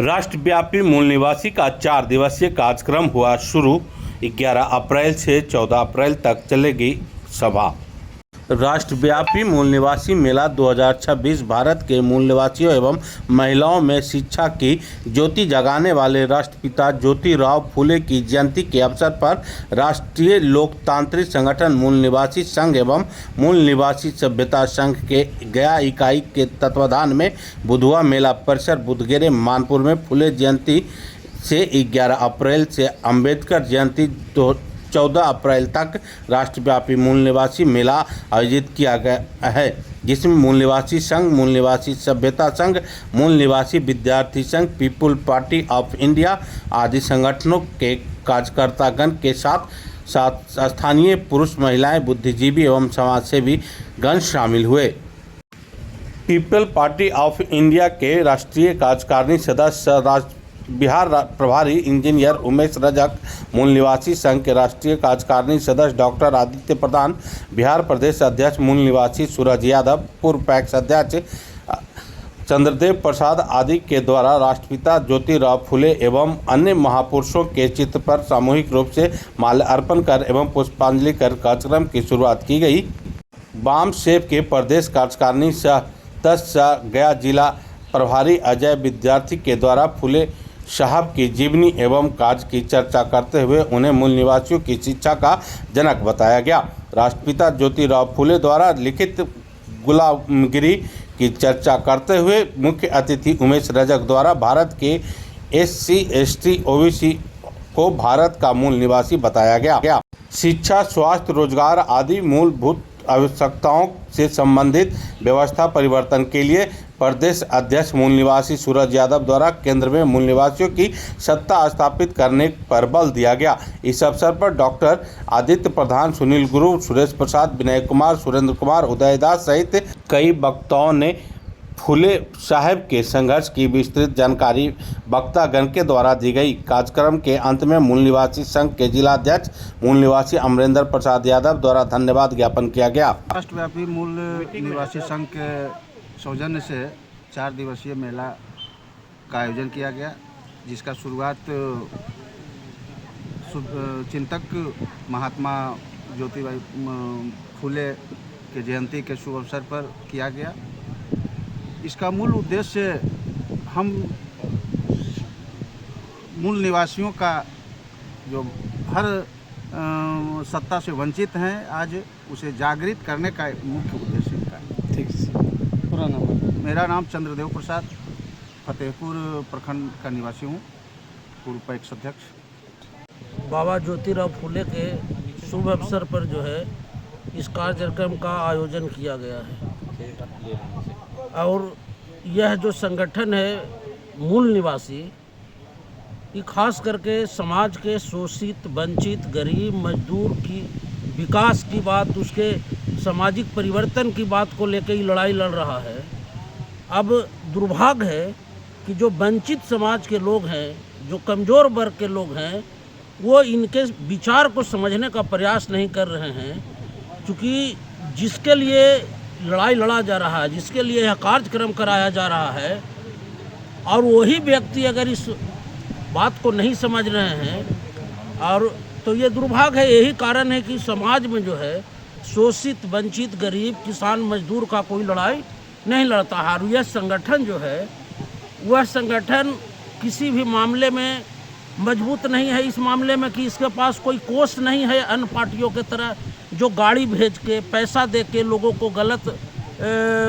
राष्ट्रव्यापी मूल निवासी का 4 दिवसीय कार्यक्रम हुआ शुरू। 11 अप्रैल से 14 अप्रैल तक चलेगी सभा। राष्ट्रव्यापी मूल निवासी मेला 2026 भारत के मूल निवासियों एवं महिलाओं में शिक्षा की ज्योति जगाने वाले राष्ट्रपिता ज्योतिराव फुले की जयंती के अवसर पर राष्ट्रीय लोकतांत्रिक संगठन मूल निवासी संघ एवं मूल निवासी सभ्यता संघ के गया इकाई के तत्वाधान में बुधवा मेला परिसर बुधगेरे मानपुर में फुले जयंती से 11 अप्रैल से अंबेडकर जयंती 14 अप्रैल तक राष्ट्रव्यापी मूल निवासी मेला आयोजित किया गया है, जिसमें मूल निवासी संघ, मूल निवासी सभ्यता संघ, मूल निवासी विद्यार्थी संघ, पीपुल पार्टी ऑफ इंडिया आदि संगठनों के कार्यकर्तागण के साथ स्थानीय पुरुष, महिलाएं, बुद्धिजीवी एवं समाजसेवी गण शामिल हुए। पीपल पार्टी ऑफ इंडिया के राष्ट्रीय कार्यकारिणी सदस्य बिहार प्रभारी इंजीनियर उमेश रजक, मूल निवासी संघ के राष्ट्रीय कार्यकारिणी सदस्य डॉक्टर आदित्य प्रधान, बिहार प्रदेश अध्यक्ष मूल निवासी सूरज यादव, पूर्व पैक्स अध्यक्ष चंद्रदेव प्रसाद आदि के द्वारा राष्ट्रपिता ज्योतिराव फुले एवं अन्य महापुरुषों के चित्र पर सामूहिक रूप से माल्यार्पण कर एवं पुष्पांजलि कर कार्यक्रम की शुरुआत की गई। वाम सेव के प्रदेश कार्यकारिणी सदस्य गया जिला प्रभारी अजय विद्यार्थी के द्वारा फुले साहब की जीवनी एवं कार्य की चर्चा करते हुए उन्हें मूल निवासियों की शिक्षा का जनक बताया गया। राष्ट्रपिता ज्योतिराव फुले द्वारा लिखित गुलामगिरी की चर्चा करते हुए मुख्य अतिथि उमेश रजक द्वारा भारत के SC, ST, OBC को भारत का मूल निवासी बताया गया। शिक्षा, स्वास्थ्य, रोजगार आदि मूलभूत आवश्यकताओं से संबंधित व्यवस्था परिवर्तन के लिए प्रदेश अध्यक्ष मूल निवासी सूरज यादव द्वारा केंद्र में मूल निवासियों की सत्ता स्थापित करने पर बल दिया गया। इस अवसर पर डॉक्टर आदित्य प्रधान, सुनील गुरु, सुरेश प्रसाद, विनय कुमार, सुरेंद्र कुमार, उदय दास सहित कई वक्ताओं ने फुले साहब के संघर्ष की विस्तृत जानकारी वक्तागण के द्वारा दी गई। कार्यक्रम के अंत में मूल निवासी संघ के जिलाध्यक्ष मूल निवासी अमरेंद्र प्रसाद यादव द्वारा धन्यवाद ज्ञापन किया गया। राष्ट्रव्यापी मूल निवासी संघ के सौजन्य से 4 दिवसीय मेला का आयोजन किया गया, जिसका शुरुआत चिंतक महात्मा ज्योतिराव फुले के जयंती के शुभ अवसर पर किया गया। इसका मूल उद्देश्य हम मूल निवासियों का जो हर सत्ता से वंचित हैं, आज उसे जागृत करने का मुख्य उद्देश्य इनका है। ठीक है। पूरा नाम? मेरा नाम चंद्रदेव प्रसाद, फतेहपुर प्रखंड का निवासी हूँ, पूर्व पैक्स अध्यक्ष। बाबा ज्योतिराव फुले के शुभ अवसर पर जो है इस कार्यक्रम का आयोजन किया गया है और यह जो संगठन है मूल निवासी, ये खास करके समाज के शोषित, वंचित, गरीब, मजदूर की विकास की बात, उसके सामाजिक परिवर्तन की बात को लेकर ही लड़ाई लड़ रहा है। अब दुर्भाग्य है कि जो वंचित समाज के लोग हैं, जो कमज़ोर वर्ग के लोग हैं, वो इनके विचार को समझने का प्रयास नहीं कर रहे हैं, क्योंकि जिसके लिए लड़ाई लड़ा जा रहा है, जिसके लिए यह कार्यक्रम कराया जा रहा है, और वही व्यक्ति अगर इस बात को नहीं समझ रहे हैं, और तो ये दुर्भाग्य है। यही कारण है कि समाज में जो है शोषित, वंचित, गरीब, किसान, मजदूर का कोई लड़ाई नहीं लड़ता है। और यह संगठन जो है, वह संगठन किसी भी मामले में मजबूत नहीं है। इस मामले में कि इसके पास कोई कोष नहीं है अन्य पार्टियों के तरह, जो गाड़ी भेज के, पैसा दे के लोगों को गलत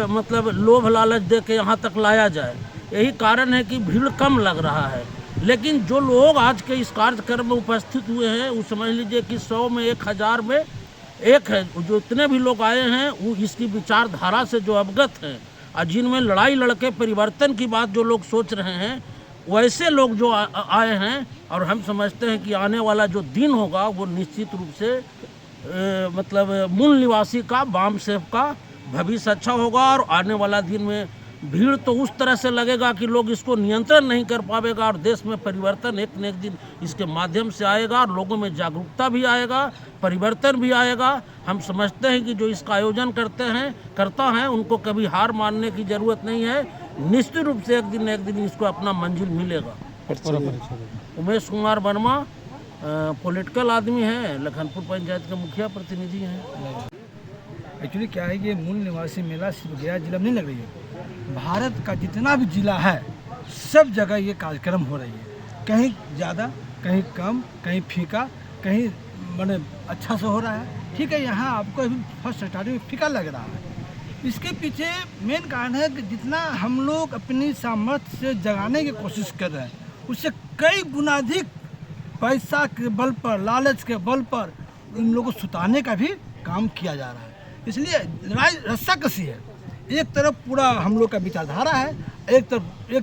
मतलब लोभ लालच दे के यहाँ तक लाया जाए। यही कारण है कि भीड़ कम लग रहा है। लेकिन जो लोग आज के इस कार्यक्रम में उपस्थित हुए हैं, वो समझ लीजिए कि 100 में 1000 में एक है। जो इतने भी लोग आए हैं, वो इसकी विचारधारा से जो अवगत हैं और जिनमें लड़ाई लड़के परिवर्तन की बात जो लोग सोच रहे हैं, वैसे लोग जो आए हैं। और हम समझते हैं कि आने वाला जो दिन होगा वो निश्चित रूप से मतलब मूल निवासी का, वाम सेव का भविष्य अच्छा होगा। और आने वाला दिन में भीड़ तो उस तरह से लगेगा कि लोग इसको नियंत्रण नहीं कर पाएगा, और देश में परिवर्तन एक न एक दिन इसके माध्यम से आएगा, और लोगों में जागरूकता भी आएगा, परिवर्तन भी आएगा। हम समझते हैं कि जो इसका आयोजन करता है उनको कभी हार मानने की ज़रूरत नहीं है। निश्चित रूप से एक दिन इसको अपना मंजिल मिलेगा। पूरा परिचय। उमेश कुमार वर्मा पॉलिटिकल आदमी है, लखनपुर पंचायत के मुखिया प्रतिनिधि हैं। एक्चुअली क्या है, ये मूल निवासी मेला सिर्फ गया जिला में नहीं लग रही है, भारत का जितना भी जिला है सब जगह ये कार्यक्रम हो रही है। कहीं ज़्यादा, कहीं कम, कहीं फीका, कहीं मैंने अच्छा से हो रहा है। ठीक है, यहाँ आपको अभी फर्स्ट स्टार्टिंग में फीका लग रहा है। इसके पीछे मेन कारण है कि जितना हम लोग अपनी सामर्थ्य से जगाने की कोशिश कर रहे हैं, उससे कई गुना अधिक पैसा के बल पर, लालच के बल पर इन लोगों को सुताने का भी काम किया जा रहा है। इसलिए लड़ाई रस्सा कसी है। एक तरफ पूरा हम लोग का विचारधारा है, एक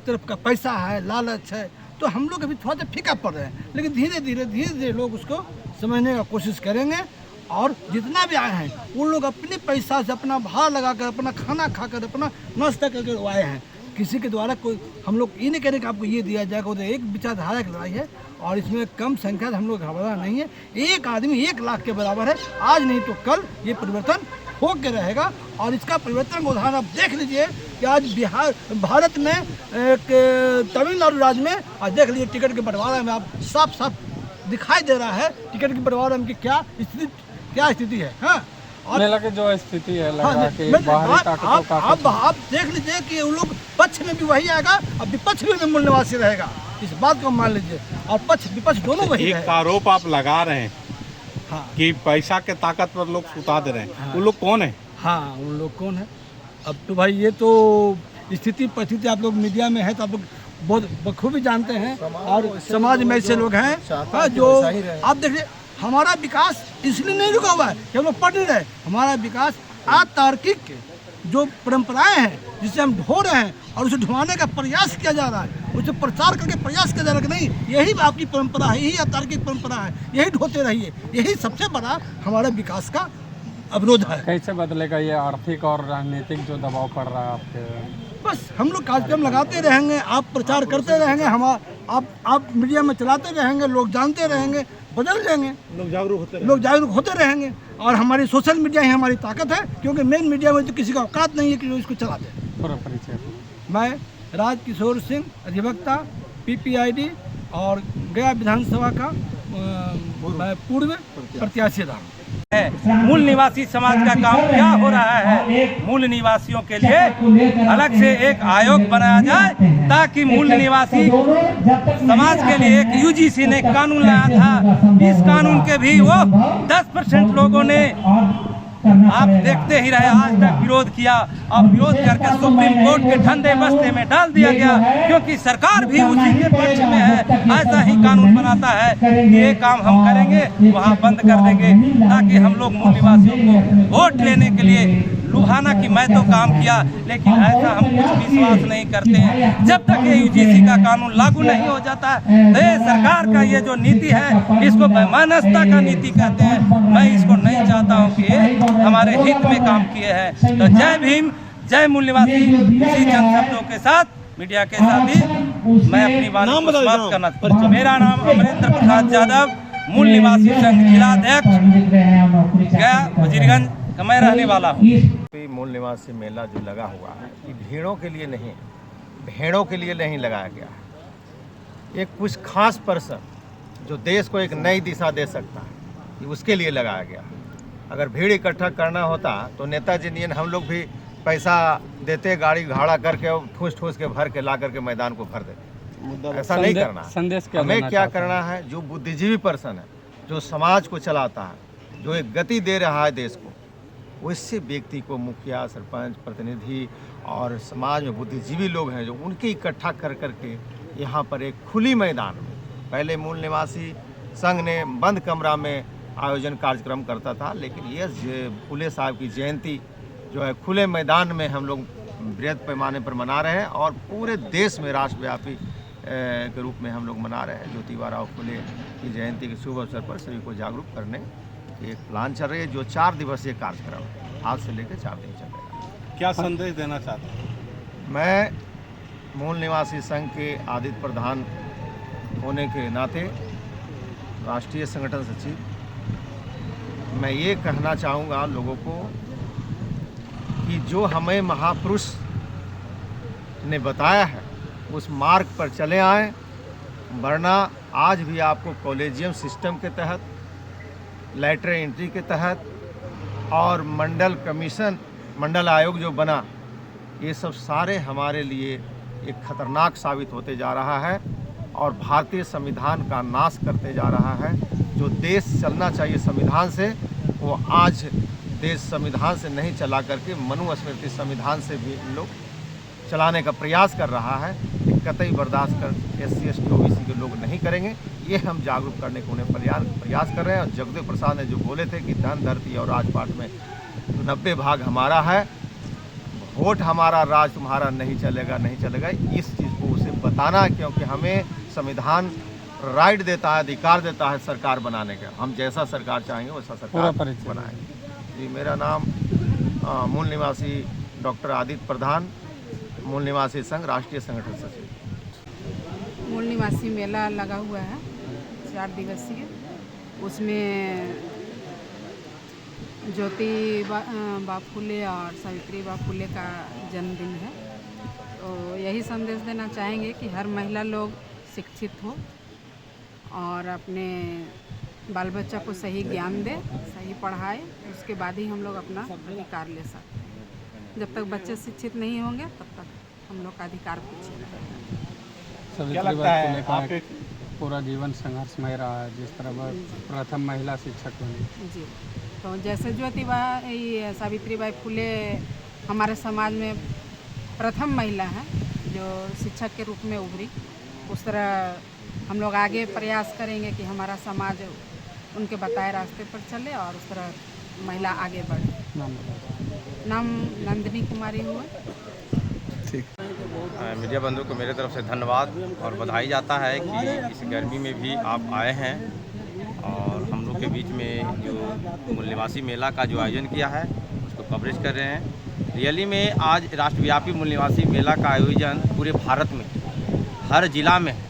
तरफ का पैसा है, लालच है, तो हम लोग अभी थोड़ा सा फीका पड़ रहे हैं। लेकिन धीरे धीरे लोग उसको समझने का कोशिश करेंगे। और जितना भी आए हैं वो लोग अपने पैसा से अपना भार लगाकर, अपना खाना खाकर, अपना नाश्ता करके आए हैं। किसी के द्वारा कोई हम लोग ये नहीं करें कि आपको ये दिया जाएगा। तो एक विचारधारा की लड़ाई है और इसमें कम संख्या से हम लोग घबराना नहीं है। एक आदमी 1 लाख के बराबर है। आज नहीं तो कल ये परिवर्तन हो के रहेगा। और इसका परिवर्तन का उदाहरण आप देख लीजिए कि आज भारत में एक तमिलनाडु राज्य में आज देख लीजिए टिकट के बंटवारा में आप साफ दिखाई दे रहा है टिकट के बंटवारा में क्या स्थिति है। हाँ, और मेला की जो स्थिति है लगा के बाहरी ताकतों का आप देख लीजिए कि वो लोग पक्ष में भी वही आएगा और विपक्ष में मूल निवासी रहेगा। इस बात को मान लीजिए। और पक्ष विपक्ष दोनों वही एक आरोप आप लगा रहे हैं हाँ कि पैसा के ताकत पर लोग सुता दे रहे हैं। हाँ। वो लोग कौन है? हाँ, उन लोग कौन है? अब तो भाई ये तो स्थिति परिस्थिति आप लोग मीडिया में है तो आप लोग बहुत बखूबी जानते हैं। और समाज में ऐसे लोग हैं जो आप देखिए, हमारा विकास इसलिए नहीं रुका हुआ है कि हम लोग पढ़ नहीं रहे। हमारा विकास अतार्किक जो परंपराएं हैं जिसे हम ढो रहे हैं और उसे ढुआने का प्रयास किया जा रहा है, उसे प्रचार करके प्रयास किया जा रहा है कि नहीं यही आपकी परंपरा है, यही अतार्किक परंपरा है, यही ढोते रहिए। यही सबसे बड़ा हमारे विकास का अवरोध है। कैसे बदलेगा ये आर्थिक और राजनीतिक जो दबाव पड़ रहा है आपके? बस हम लोग कार्यक्रम लगाते रहेंगे, आप प्रचार करते रहेंगे, आप मीडिया में चलाते रहेंगे, लोग जानते रहेंगे, बदल जाएंगे, लोग जागरूक होते रहेंगे। और हमारी सोशल मीडिया ही हमारी ताकत है, क्योंकि मेन मीडिया में तो किसी का औकात नहीं है कि जो इसको चला दे। पूरा परिचय। मैं राजकिशोर सिंह, अधिवक्ता, PPID और गया विधानसभा का मैं पूर्व प्रत्याशी रहा। मूल निवासी समाज का काम क्या हो रहा है? मूल निवासियों के लिए अलग से एक आयोग बनाया जाए ताकि मूल निवासी समाज के लिए एक UGC ने कानून लाया था। इस कानून के भी वो 10% लोगों ने आप देखते ही रहे आज तक विरोध किया और विरोध करके सुप्रीम कोर्ट के ठंडे बस्ते में डाल दिया गया, क्योंकि सरकार भी उसी के पक्ष में है। ऐसा ही कानून बनाता है कि ये काम हम करेंगे वहाँ बंद कर देंगे, ताकि हम लोग मूल निवासियों को वोट लेने के लिए लुभाना कि मैं तो काम किया। लेकिन ऐसा हम कुछ विश्वास नहीं करते हैं। जब तक ये UGC का कानून लागू नहीं हो जाता है तो ये सरकार का ये जो नीति है इसको बेमानसता का नीति कहते हैं। मैं इसको नहीं चाहता हूँ कि ये हमारे हित में काम किए हैं। तो जय भीम, जय मूल निवासी। इसी चंद शब्दों के साथ मीडिया के साथ ही मैं अपनी बात को समाप्त करना चाहता हूं। मेरा नाम अमरेंद्र प्रसाद यादव, मूल निवासी संघ जिलाध्यक्ष, गया वजीरगंज का मैं रहने वाला हूँ। मूल निवासी मेला जो लगा हुआ है ये भीड़ों के लिए नहीं, भेड़ों के लिए नहीं लगाया गया है। एक कुछ खास पर्सन जो देश को एक नई दिशा दे सकता है, उसके लिए लगाया गया। अगर भीड़ इकट्ठा करना होता तो नेताजी नियन हम लोग भी पैसा देते, गाड़ी भाड़ा करके ठूस के भर के ला करके मैदान को भर देते। ऐसा नहीं करना है। संदेश हमें क्या करना है, जो बुद्धिजीवी पर्सन है, जो समाज को चलाता है, जो एक गति दे रहा है देश को, वैसे व्यक्ति को मुखिया, सरपंच, प्रतिनिधि और समाज में बुद्धिजीवी लोग हैं जो उनके इकट्ठा कर करके यहाँ पर एक खुली मैदान में, पहले मूल निवासी संघ ने बंद कमरा में आयोजन कार्यक्रम करता था, लेकिन ये फूले साहब की जयंती जो है खुले मैदान में हम लोग बृहद पैमाने पर मना रहे हैं और पूरे देश में राष्ट्रव्यापी के रूप में हम लोग मना रहे हैं। ज्योतिबा फूले की जयंती के शुभ अवसर पर सभी को जागरूक करने एक प्लान चल रही है, जो 4 दिवसीय कार्यक्रम आज से लेकर 4 दिन चलेगा। क्या संदेश देना चाहते हैं? मैं मूल निवासी संघ के आदित्य प्रधान होने के नाते, राष्ट्रीय संगठन सचिव, मैं ये कहना चाहूँगा लोगों को कि जो हमें महापुरुष ने बताया है उस मार्ग पर चले आएँ, वरना आज भी आपको कॉलेजियम सिस्टम के तहत, लेटर एंट्री के तहत और मंडल कमीशन, मंडल आयोग जो बना, ये सब सारे हमारे लिए एक खतरनाक साबित होते जा रहा है और भारतीय संविधान का नाश करते जा रहा है। जो देश चलना चाहिए संविधान से, वो आज देश संविधान से नहीं चला करके मनुस्मृति संविधान से भी इन लोग चलाने का प्रयास कर रहा है। कतई बर्दाश्त कर SC ST OBC के लोग नहीं करेंगे। ये हम जागरूक करने को उन्हें प्रयास कर रहे हैं। और जगदेव प्रसाद ने जो बोले थे कि धन, धरती और राजपाट में 90 भाग हमारा है, वोट हमारा, राज तुम्हारा, नहीं चलेगा, नहीं चलेगा, इस चीज़ को उसे बताना है, क्योंकि हमें संविधान राइट देता है, अधिकार देता है सरकार बनाने का। हम जैसा सरकार चाहेंगे वैसा सरकार बनाएंगे। जी, मेरा नाम मूल निवासी डॉक्टर आदित्य प्रधान, मूल निवासी संघ राष्ट्रीय संगठन सचिव। मूल निवासी मेला लगा हुआ है 4 दिवसीय। उसमें ज्योतिबा फुले और सावित्रीबाई फुले का जन्मदिन है। तो यही संदेश देना चाहेंगे कि हर महिला लोग शिक्षित हो और अपने बाल बच्चा को सही ज्ञान दे, सही पढ़ाए, उसके बाद ही हम लोग अपना अधिकार ले सकते हैं। जब तक बच्चे शिक्षित नहीं होंगे तब तक हम लोग का अधिकार पीछे रहेगा। क्या लगता है आपके पूरा जीवन संघर्षमय रहा है, जिस तरह वह प्रथम महिला शिक्षक बनी? जी, तो जैसे सावित्रीबाई फुले हमारे समाज में प्रथम महिला है जो शिक्षक के रूप में उभरी, उस तरह हम लोग आगे प्रयास करेंगे कि हमारा समाज उनके बताए रास्ते पर चले और उस तरह महिला आगे बढ़े। नाम नंदिनी कुमारी हुआ। मीडिया बंधु को मेरे तरफ से धन्यवाद और बधाई जाता है कि इस गर्मी में भी आप आए हैं और हम लोग के बीच में जो मूल निवासी मेला का जो आयोजन किया है उसको कवरेज कर रहे हैं। रियली में आज राष्ट्रव्यापी मूल निवासी मेला का आयोजन पूरे भारत में हर जिला में है।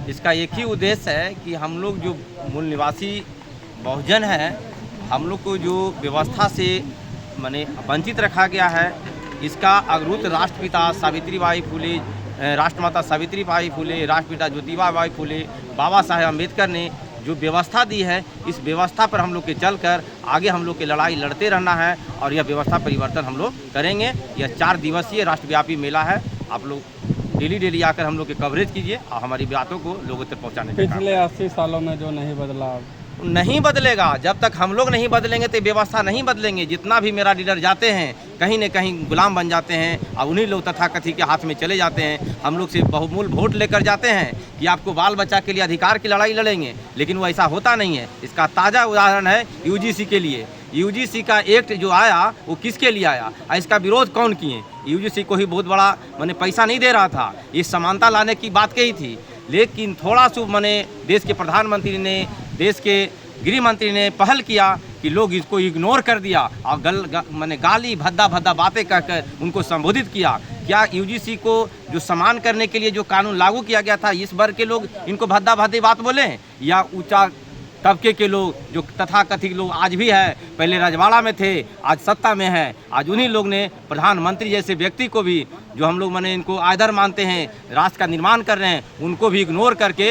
इसका एक ही उद्देश्य है कि हम लोग जो मूल निवासी बहुजन हैं, हम लोग को जो व्यवस्था से माने वंचित रखा गया है, इसका अग्रदूत राष्ट्रपिता सावित्रीबाई फुले, राष्ट्रमाता सावित्रीबाई फुले, राष्ट्रपिता ज्योतिबा फुले, बाबा साहेब अम्बेडकर ने जो व्यवस्था दी है, इस व्यवस्था पर हम लोग के चलकर आगे हम लोग की लड़ाई लड़ते रहना है और यह व्यवस्था परिवर्तन हम लोग करेंगे। यह 4 दिवसीय राष्ट्रव्यापी मेला है। आप लोग डेली आकर हम लोग के कवरेज कीजिए और हमारी बातों को लोगों तक पहुँचाने का। पिछले 80 सालों में जो नहीं बदला नहीं बदलेगा। जब तक हम लोग नहीं बदलेंगे तो व्यवस्था नहीं बदलेंगे। जितना भी मेरा लीडर जाते हैं कहीं न कहीं गुलाम बन जाते हैं और उन्हीं लोग तथाकथित के हाथ में चले जाते हैं। हम लोग से बहुमूल वोट लेकर जाते हैं कि आपको बाल बच्चा के लिए अधिकार की लड़ाई लड़ेंगे, लेकिन वो ऐसा होता नहीं है। इसका ताज़ा उदाहरण है UGC के लिए। UGC का एक्ट जो आया वो किसके लिए आया और इसका विरोध कौन किए? UGC को ही बहुत बड़ा मैंने पैसा नहीं दे रहा था, ये समानता लाने की बात कही थी। लेकिन थोड़ा सा मैंने देश के प्रधानमंत्री ने, देश के गृह मंत्री ने पहल किया कि लोग इसको इग्नोर कर दिया और मैंने गाली भद्दा बातें कहकर उनको संबोधित किया। क्या UGC को जो समान करने के लिए जो कानून लागू किया गया था, इस वर्ग के लोग इनको भद्दा बात बोले या ऊंचा तबके के लोग जो तथाकथित लोग आज भी है, पहले रजवाड़ा में थे, आज सत्ता में है, आज उन्हीं लोग ने प्रधानमंत्री जैसे व्यक्ति को भी जो हम लोग इनको आदर मानते हैं, राष्ट्र का निर्माण कर रहे हैं, उनको भी इग्नोर करके